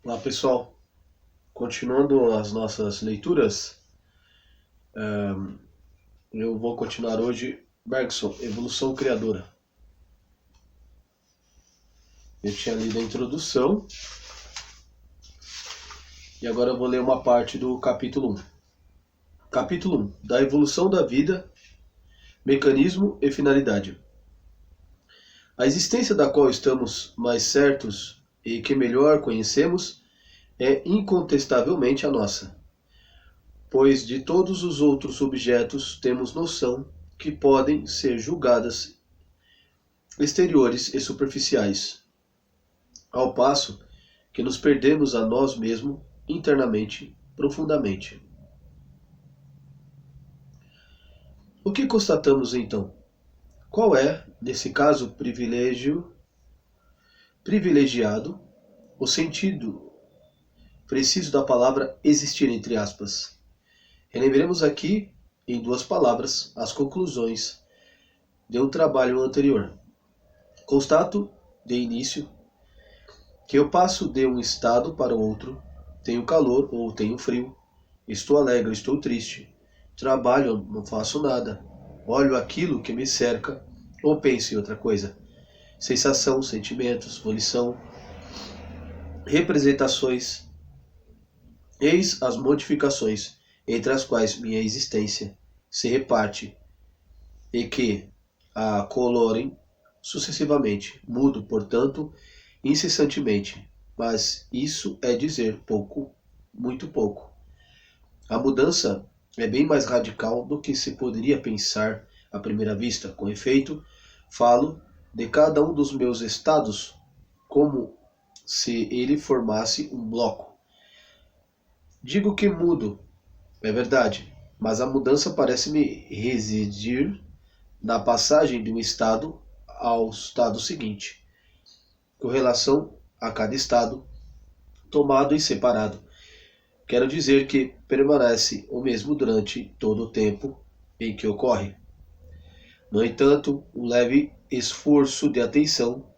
Olá pessoal, continuando as nossas leituras, eu vou continuar hoje Bergson, Evolução Criadora. Eu tinha lido a introdução e agora eu vou ler uma parte do capítulo 1. Capítulo 1, da evolução da vida, mecanismo e finalidade. A existência da qual estamos mais certos e que melhor conhecemos é incontestavelmente a nossa, pois de todos os outros objetos temos noção que podem ser julgadas exteriores e superficiais, ao passo que nos perdemos a nós mesmos internamente, profundamente. O que constatamos então? Qual é, nesse caso privilegiado, o sentido preciso da palavra existir, entre aspas? Relembremos aqui, em duas palavras, as conclusões de um trabalho anterior. Constato, de início, que eu passo de um estado para o outro, tenho calor ou tenho frio, estou alegre, estou triste, trabalho ou não faço nada, olho aquilo que me cerca ou penso em outra coisa. Sensação, sentimentos, volição, representações, eis as modificações entre as quais minha existência se reparte e que a colorem sucessivamente. Mudo, portanto, incessantemente, mas isso é dizer pouco, muito pouco. A mudança é bem mais radical do que se poderia pensar à primeira vista. Com efeito, falo de cada um dos meus estados como se ele formasse um bloco. Digo que mudo, é verdade, mas a mudança parece-me residir na passagem de um estado ao estado seguinte, com relação a cada estado, tomado e separado. Quero dizer que permanece o mesmo durante todo o tempo em que ocorre. No entanto, um leve esforço de atenção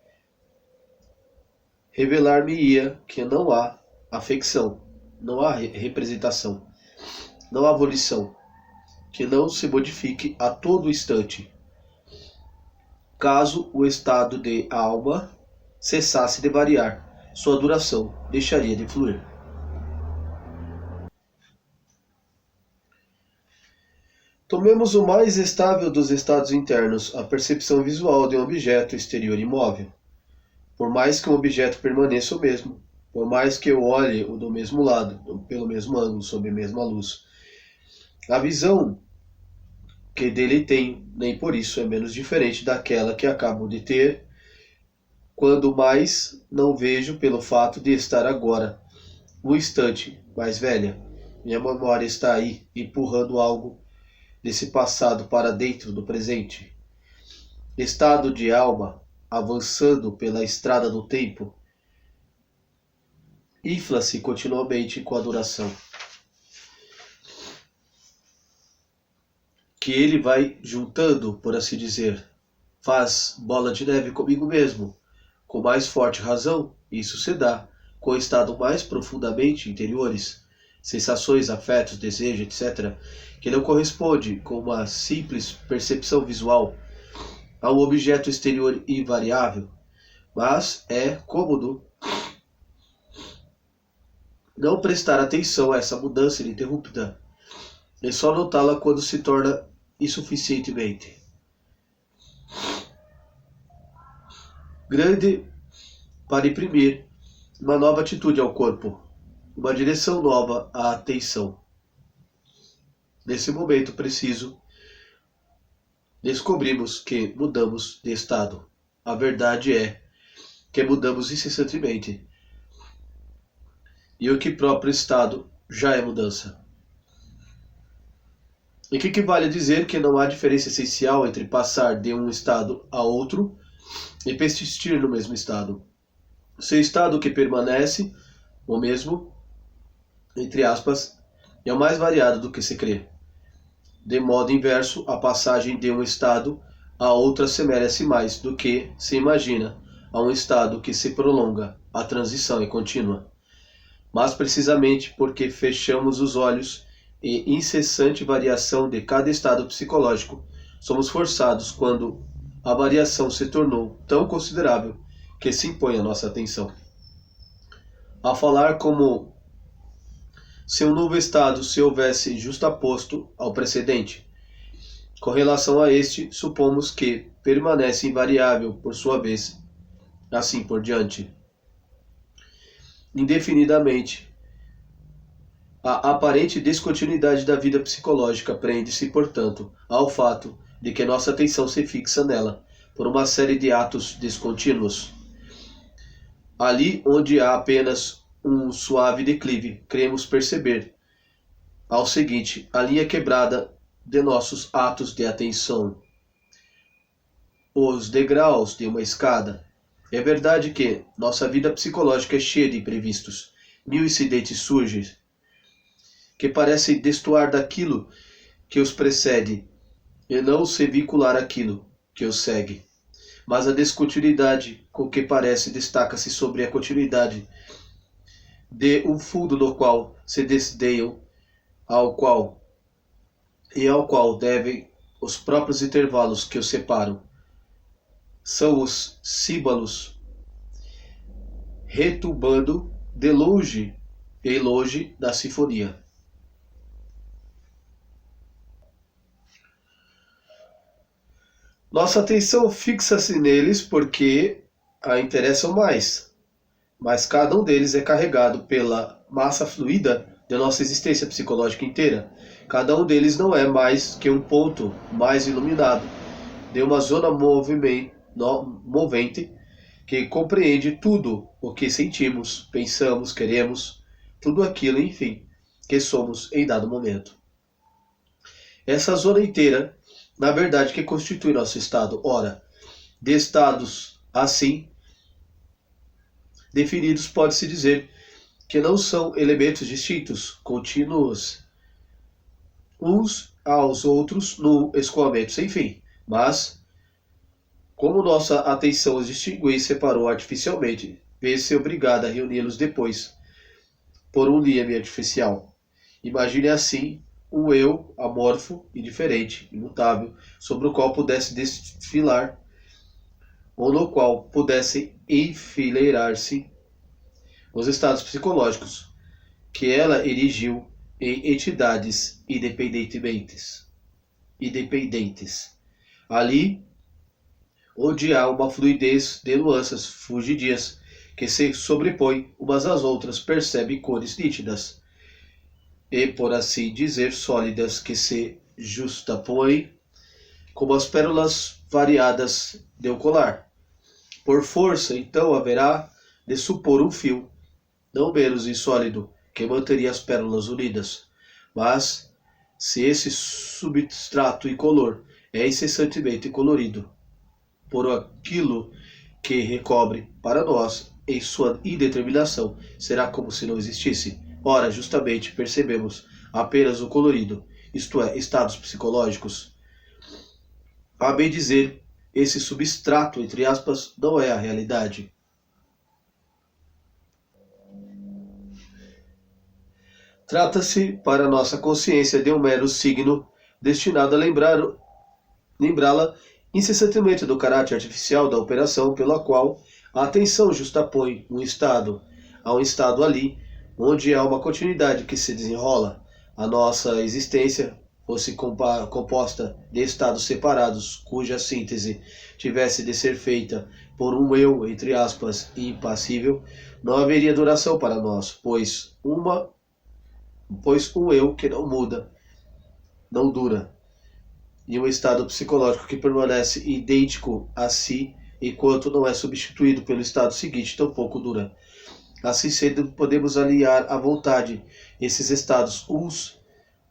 revelar-me-ia que não há afecção, não há representação, não há volição, que não se modifique a todo instante. Caso o estado de alma cessasse de variar, sua duração deixaria de fluir. Tomemos o mais estável dos estados internos, a percepção visual de um objeto exterior imóvel. Por mais que um objeto permaneça o mesmo, por mais que eu olhe o do mesmo lado, pelo mesmo ângulo, sob a mesma luz, a visão que dele tem, nem por isso é menos diferente daquela que acabo de ter, quando mais não vejo pelo fato de estar agora, um instante mais velha. Minha memória está aí, empurrando algo desse passado para dentro do presente. Estado de alma, avançando pela estrada do tempo, infla-se continuamente com a duração, que ele vai juntando, por assim dizer. Faz bola de neve comigo mesmo. Com mais forte razão, isso se dá com o estado mais profundamente interiores, sensações, afetos, desejos, etc., que não corresponde com uma simples percepção visual a um objeto exterior invariável, mas é cômodo não prestar atenção a essa mudança ininterrupta e só notá-la quando se torna insuficientemente grande para imprimir uma nova atitude ao corpo, uma direção nova à atenção. Nesse momento preciso, descobrimos que mudamos de estado. A verdade é que mudamos incessantemente. E o que próprio estado já é mudança. E que equivale a dizer que não há diferença essencial entre passar de um estado a outro e persistir no mesmo estado. Seu estado que permanece o mesmo, entre aspas, é o mais variado do que se crê. De modo inverso, a passagem de um estado a outro se merece mais do que se imagina a um estado que se prolonga. A transição é contínua. mas precisamente porque fechamos os olhos e incessante variação de cada estado psicológico, somos forçados, quando a variação se tornou tão considerável, que se impõe a nossa atenção, a falar como se um novo estado se houvesse justaposto ao precedente. Com relação a este, supomos que permanece invariável por sua vez, assim por diante. Indefinidamente, a aparente descontinuidade da vida psicológica prende-se, portanto, ao fato de que nossa atenção se fixa nela por uma série de atos descontínuos. Ali onde há apenas um suave declive, cremos perceber, ao seguinte, a linha quebrada de nossos atos de atenção, os degraus de uma escada. É verdade que nossa vida psicológica é cheia de imprevistos, mil incidentes surgem, que parecem destoar daquilo que os precede e não se vincular àquilo que os segue. Mas a descontinuidade com que parece destaca-se sobre a continuidade de um fundo no qual se desdenham, ao qual devem os próprios intervalos que os separam. São os símbolos retumbando de longe em longe da sinfonia. Nossa atenção fixa-se neles porque a interessam mais, mas cada um deles é carregado pela massa fluida de nossa existência psicológica inteira. Cada um deles não é mais que um ponto mais iluminado de uma zona movente que compreende tudo o que sentimos, pensamos, queremos, tudo aquilo, enfim, que somos em dado momento. Essa zona inteira, na verdade, que constitui nosso estado. Ora, de estados assim definidos, pode-se dizer que não são elementos distintos, contínuos uns aos outros no escoamento sem fim, mas, como nossa atenção os distinguiu e separou artificialmente, vê-se obrigada a reuni-los depois, por um liame artificial. Imagine assim um eu amorfo, indiferente, imutável, sobre o qual pudesse desfilar, ou no qual pudessem enfileirar-se os estados psicológicos que ela erigiu em entidades independentes. Ali onde há uma fluidez de nuances fugidias que se sobrepõem umas às outras, percebe cores nítidas e, por assim dizer, sólidas, que se justapõem como as pérolas variadas de um colar. Por força, então, haverá de supor um fio, não menos insólido, que manteria as pérolas unidas. Mas, se esse substrato incolor é incessantemente colorido por aquilo que recobre para nós em sua indeterminação, será como se não existisse. Ora, justamente percebemos apenas o colorido, isto é, estados psicológicos. A bem dizer, esse substrato, entre aspas, não é a realidade. Trata-se, para nossa consciência, de um mero signo destinado a lembrá-la incessantemente do caráter artificial da operação pela qual a atenção justapõe um estado a um estado ali, onde há uma continuidade que se desenrola. A nossa existência fosse composta de estados separados, cuja síntese tivesse de ser feita por um eu, entre aspas, impassível, não haveria duração para nós, pois um eu que não muda, não dura, e um estado psicológico que permanece idêntico a si enquanto não é substituído pelo estado seguinte, tampouco dura. Assim sendo, podemos aliar à vontade esses estados uns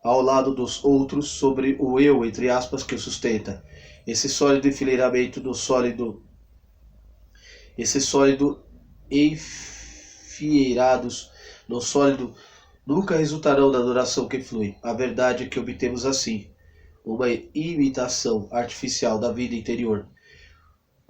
ao lado dos outros sobre o eu, entre aspas, que o sustenta. Esse sólido enfileiramento no sólido, esse sólido enfileirados no sólido nunca resultarão da duração que flui. A verdade é que obtemos assim uma imitação artificial da vida interior,